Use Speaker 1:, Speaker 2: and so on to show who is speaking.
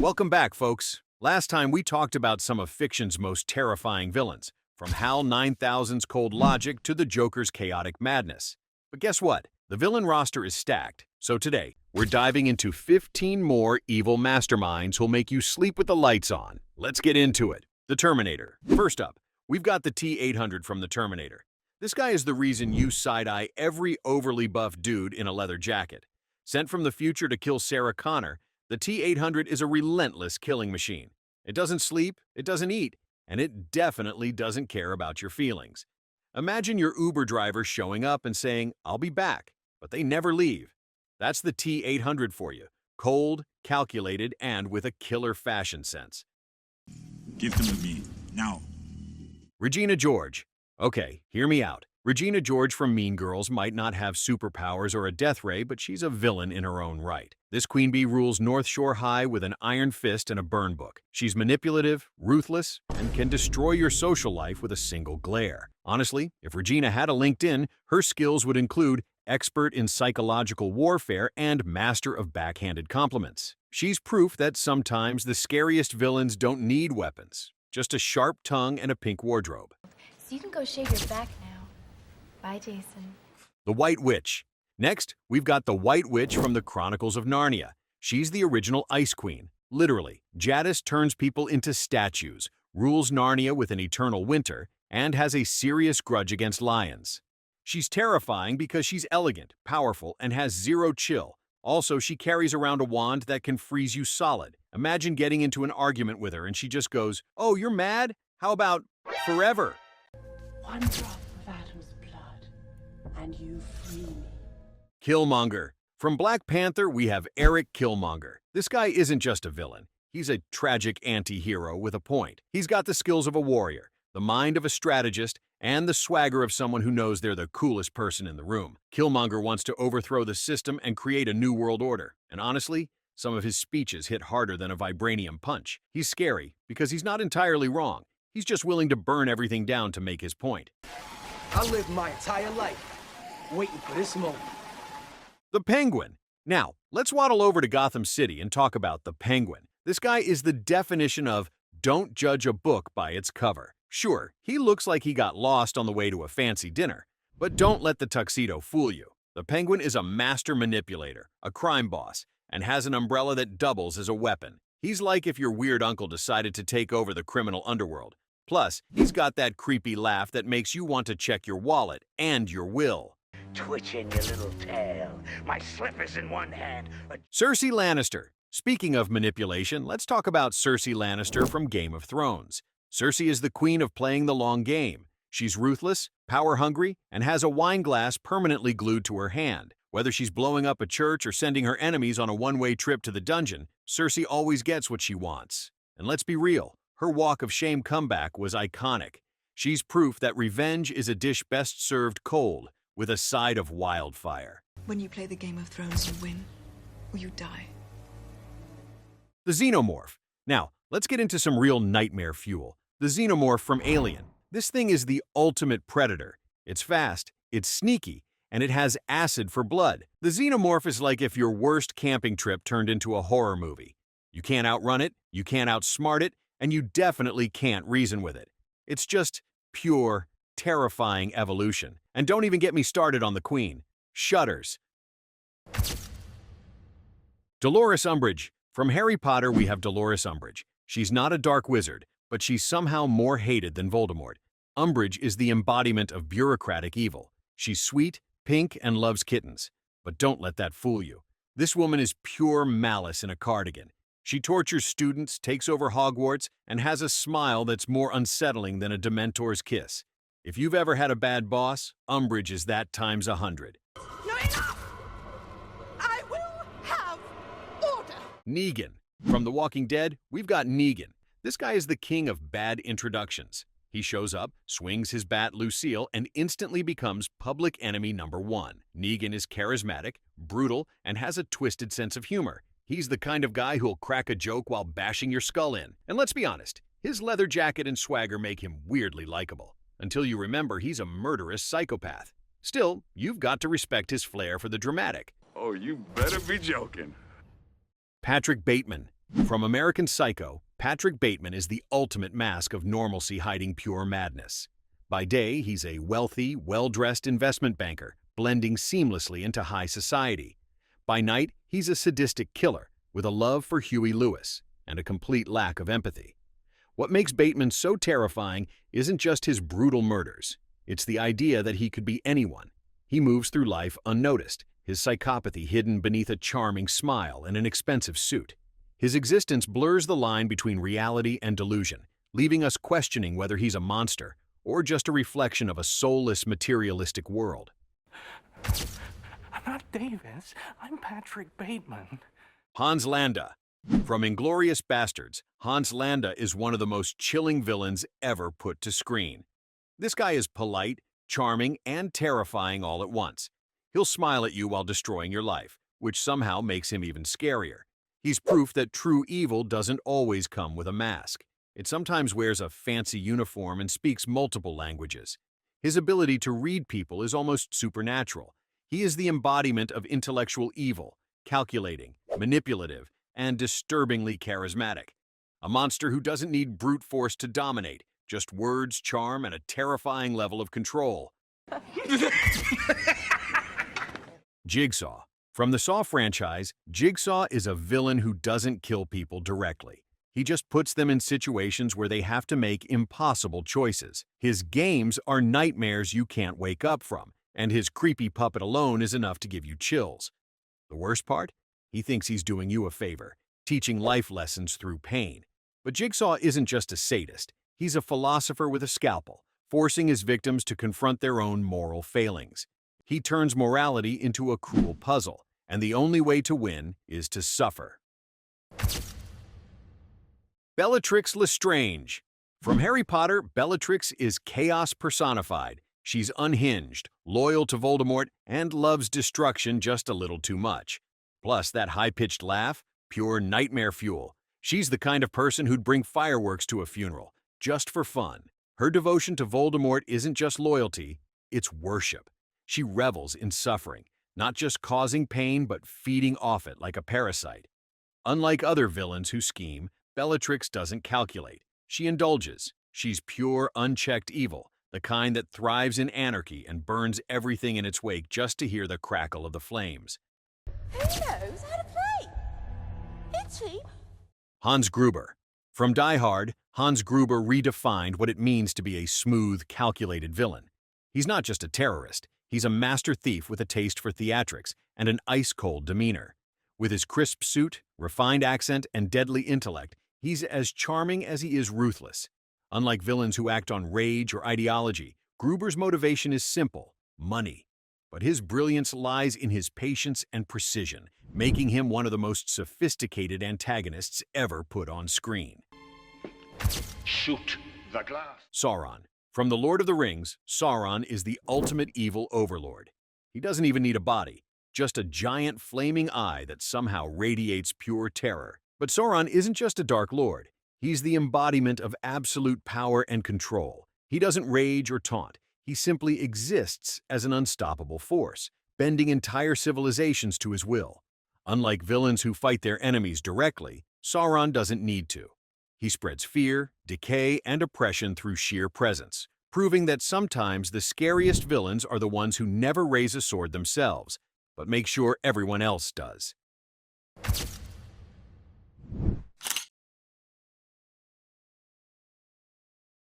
Speaker 1: Welcome back, folks. Last time we talked about some of fiction's most terrifying villains, from HAL 9000's cold logic to the Joker's chaotic madness. But guess what? The villain roster is stacked. So today, we're diving into 15 more evil masterminds who'll make you sleep with the lights on. Let's get into it. The Terminator. First up, we've got the T-800 from the Terminator. This guy is the reason you side-eye every overly buff dude in a leather jacket. Sent from the future to kill Sarah Connor, the T-800 is a relentless killing machine. It doesn't sleep, it doesn't eat, and it definitely doesn't care about your feelings. Imagine your Uber driver showing up and saying, "I'll be back," but they never leave. That's the T-800 for you. Cold, calculated, and with a killer fashion sense.
Speaker 2: Give them to me, now.
Speaker 1: Regina George. Okay, hear me out. Regina George from Mean Girls might not have superpowers or a death ray, but she's a villain in her own right. This queen bee rules North Shore High with an iron fist and a burn book. She's manipulative, ruthless, and can destroy your social life with a single glare. Honestly, if Regina had a LinkedIn, her skills would include expert in psychological warfare and master of backhanded compliments. She's proof that sometimes the scariest villains don't need weapons, just a sharp tongue and a pink wardrobe.
Speaker 3: So you can go shave your back now. Bye, Jason.
Speaker 1: The White Witch. Next, we've got the White Witch from the Chronicles of Narnia. She's the original Ice Queen. Literally, Jadis turns people into statues, rules Narnia with an eternal winter, and has a serious grudge against lions. She's terrifying because she's elegant, powerful, and has zero chill. Also, she carries around a wand that can freeze you solid. Imagine getting into an argument with her and she just goes, "Oh, you're mad? How about forever?"
Speaker 4: One drop of Adam's blood, and you free me.
Speaker 1: Killmonger. From Black Panther, we have Eric Killmonger. This guy isn't just a villain. He's a tragic anti-hero with a point. He's got the skills of a warrior, the mind of a strategist, and the swagger of someone who knows they're the coolest person in the room. Killmonger wants to overthrow the system and create a new world order. And honestly, some of his speeches hit harder than a vibranium punch. He's scary because he's not entirely wrong. He's just willing to burn everything down to make his point.
Speaker 5: I lived my entire life waiting for this moment.
Speaker 1: The Penguin. Now, let's waddle over to Gotham City and talk about the Penguin. This guy is the definition of don't judge a book by its cover. Sure, he looks like he got lost on the way to a fancy dinner, but don't let the tuxedo fool you. The Penguin is a master manipulator, a crime boss, and has an umbrella that doubles as a weapon. He's like if your weird uncle decided to take over the criminal underworld. Plus, he's got that creepy laugh that makes you want to check your wallet and your will.
Speaker 6: Twitching your little tail. My slipper's in one hand.
Speaker 1: Cersei Lannister. Speaking of manipulation, let's talk about Cersei Lannister from Game of Thrones. Cersei is the queen of playing the long game. She's ruthless, power-hungry, and has a wine glass permanently glued to her hand. Whether she's blowing up a church or sending her enemies on a one-way trip to the dungeon, Cersei always gets what she wants. And let's be real, her walk of shame comeback was iconic. She's proof that revenge is a dish best served cold, with a side of wildfire.
Speaker 7: When you play the Game of Thrones, you win, or you die.
Speaker 1: The Xenomorph. Now, let's get into some real nightmare fuel. The Xenomorph from Alien. This thing is the ultimate predator. It's fast, it's sneaky, and it has acid for blood. The Xenomorph is like if your worst camping trip turned into a horror movie. You can't outrun it, you can't outsmart it, and you definitely can't reason with it. It's just pure, terrifying evolution. And don't even get me started on the Queen. Shudders. Dolores Umbridge. From Harry Potter, we have Dolores Umbridge. She's not a dark wizard, but she's somehow more hated than Voldemort. Umbridge is the embodiment of bureaucratic evil. She's sweet, pink, and loves kittens. But don't let that fool you. This woman is pure malice in a cardigan. She tortures students, takes over Hogwarts, and has a smile that's more unsettling than a Dementor's kiss. If you've ever had a bad boss, Umbridge is that times 100.
Speaker 4: No, enough! I will have order!
Speaker 1: Negan. From The Walking Dead, we've got Negan. This guy is the king of bad introductions. He shows up, swings his bat Lucille, and instantly becomes public enemy number one. Negan is charismatic, brutal, and has a twisted sense of humor. He's the kind of guy who'll crack a joke while bashing your skull in. And let's be honest, his leather jacket and swagger make him weirdly likable. Until you remember he's a murderous psychopath. Still, you've got to respect his flair for the dramatic.
Speaker 2: Oh, you better be joking.
Speaker 1: Patrick Bateman. From American Psycho, Patrick Bateman is the ultimate mask of normalcy hiding pure madness. By day, he's a wealthy, well-dressed investment banker, blending seamlessly into high society. By night, he's a sadistic killer with a love for Huey Lewis and a complete lack of empathy. What makes Bateman so terrifying isn't just his brutal murders. It's the idea that he could be anyone. He moves through life unnoticed, his psychopathy hidden beneath a charming smile and an expensive suit. His existence blurs the line between reality and delusion, leaving us questioning whether he's a monster or just a reflection of a soulless, materialistic world.
Speaker 8: I'm not Davis. I'm Patrick Bateman.
Speaker 1: Hans Landa. From Inglourious Bastards, Hans Landa is one of the most chilling villains ever put to screen. This guy is polite, charming, and terrifying all at once. He'll smile at you while destroying your life, which somehow makes him even scarier. He's proof that true evil doesn't always come with a mask. It sometimes wears a fancy uniform and speaks multiple languages. His ability to read people is almost supernatural. He is the embodiment of intellectual evil, calculating, manipulative, and disturbingly charismatic. A monster who doesn't need brute force to dominate, just words, charm, and a terrifying level of control. Jigsaw. From the Saw franchise, Jigsaw is a villain who doesn't kill people directly. He just puts them in situations where they have to make impossible choices. His games are nightmares you can't wake up from, and his creepy puppet alone is enough to give you chills. The worst part? He thinks he's doing you a favor, teaching life lessons through pain. But Jigsaw isn't just a sadist. He's a philosopher with a scalpel, forcing his victims to confront their own moral failings. He turns morality into a cruel puzzle, and the only way to win is to suffer. Bellatrix Lestrange. From Harry Potter, Bellatrix is chaos personified. She's unhinged, loyal to Voldemort, and loves destruction just a little too much. Plus, that high-pitched laugh, pure nightmare fuel. She's the kind of person who'd bring fireworks to a funeral, just for fun. Her devotion to Voldemort isn't just loyalty, it's worship. She revels in suffering, not just causing pain, but feeding off it like a parasite. Unlike other villains who scheme, Bellatrix doesn't calculate. She indulges. She's pure, unchecked evil, the kind that thrives in anarchy and burns everything in its wake just to hear the crackle of the flames.
Speaker 4: Who knows how to play? Itchy.
Speaker 1: Hans Gruber. From Die Hard, Hans Gruber redefined what it means to be a smooth, calculated villain. He's not just a terrorist. He's a master thief with a taste for theatrics and an ice-cold demeanor. With his crisp suit, refined accent, and deadly intellect, he's as charming as he is ruthless. Unlike villains who act on rage or ideology, Gruber's motivation is simple: money. But his brilliance lies in his patience and precision, making him one of the most sophisticated antagonists ever put on screen.
Speaker 6: Shoot the glass.
Speaker 1: Sauron. From The Lord of the Rings, Sauron is the ultimate evil overlord. He doesn't even need a body, just a giant flaming eye that somehow radiates pure terror. But Sauron isn't just a dark lord. He's the embodiment of absolute power and control. He doesn't rage or taunt. He simply exists as an unstoppable force, bending entire civilizations to his will. Unlike villains who fight their enemies directly, Sauron doesn't need to. He spreads fear, decay, and oppression through sheer presence, proving that sometimes the scariest villains are the ones who never raise a sword themselves, but make sure everyone else does.